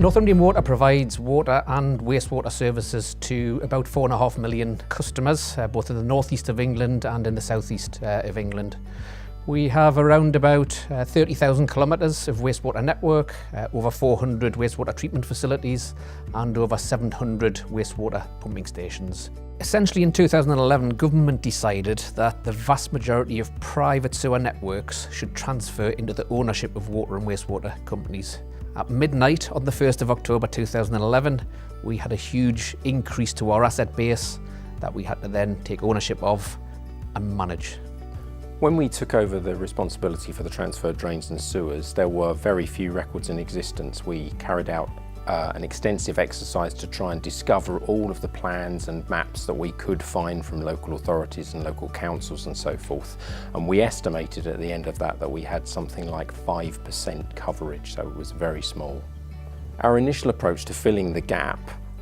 Northumbrian Water provides water and wastewater services to about 4.5 million customers, both in the northeast of England and in the southeast of England. We have around about 30,000 kilometres of wastewater network, over 400 wastewater treatment facilities and over 700 wastewater pumping stations. Essentially in 2011, government decided that the vast majority of private sewer networks should transfer into the ownership of water and wastewater companies. At midnight on the 1st of October 2011, we had a huge increase to our asset base that we had to then take ownership of and manage. When we took over the responsibility for the transferred drains and sewers, there were very few records in existence. We carried out an extensive exercise to try and discover all of the plans and maps that we could find from local authorities and local councils and so forth. And we estimated at the end of that we had something like 5% coverage, so it was very small. Our initial approach to filling the gap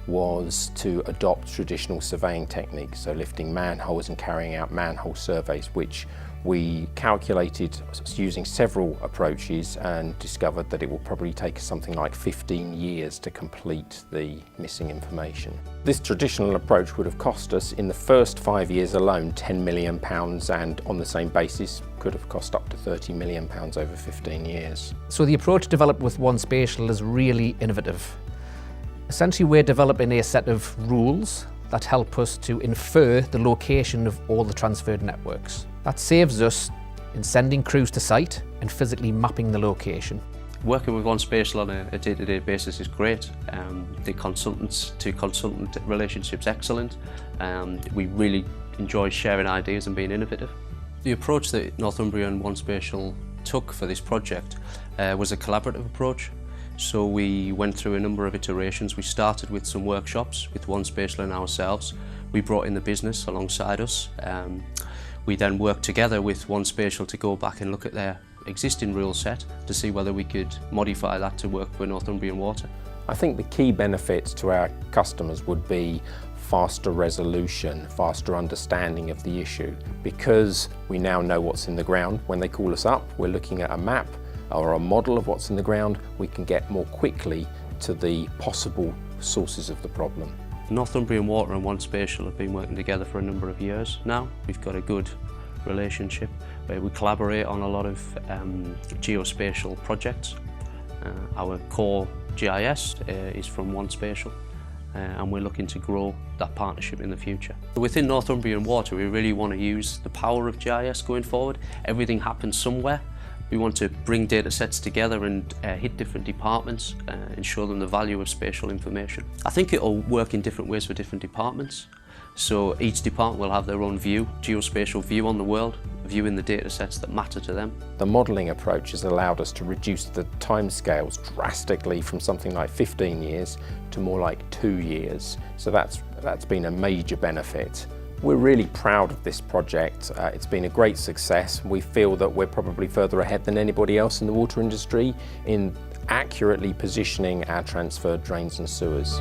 was to adopt traditional surveying techniques, so lifting manholes and carrying out manhole surveys, which we calculated using several approaches and discovered that it will probably take something like 15 years to complete the missing information. This traditional approach would have cost us, in the first 5 years alone, £10 million, and on the same basis could have cost up to £30 million over 15 years. So the approach developed with 1Spatial is really innovative. Essentially, we're developing a set of rules that help us to infer the location of all the transferred networks. That saves us in sending crews to site and physically mapping the location. Working with 1Spatial on a day-to-day basis is great. The consultant-to-consultant relationship's excellent. We really enjoy sharing ideas and being innovative. The approach that Northumbrian 1Spatial took for this project was a collaborative approach. So we went through a number of iterations. We started with some workshops with 1Spatial and ourselves. We brought in the business alongside us. We then worked together with 1Spatial to go back and look at their existing rule set to see whether we could modify that to work for Northumbrian Water. I think the key benefits to our customers would be faster resolution, faster understanding of the issue. Because we now know what's in the ground, when they call us up, we're looking at a map or a model of what's in the ground, we can get more quickly to the possible sources of the problem. Northumbrian Water and 1Spatial have been working together for a number of years now. We've got a good relationship where we collaborate on a lot of geospatial projects. Our core GIS is from 1Spatial and we're looking to grow that partnership in the future. Within Northumbrian Water, we really want to use the power of GIS going forward. Everything happens somewhere. We want to bring data sets together and hit different departments and show them the value of spatial information. I think it will work in different ways for different departments. So each department will have their own view, geospatial view on the world, viewing the data sets that matter to them. The modelling approach has allowed us to reduce the timescales drastically from something like 15 years to more like 2 years. So that's been a major benefit. We're really proud of this project. It's been a great success. We feel that we're probably further ahead than anybody else in the water industry in accurately positioning our transferred drains and sewers.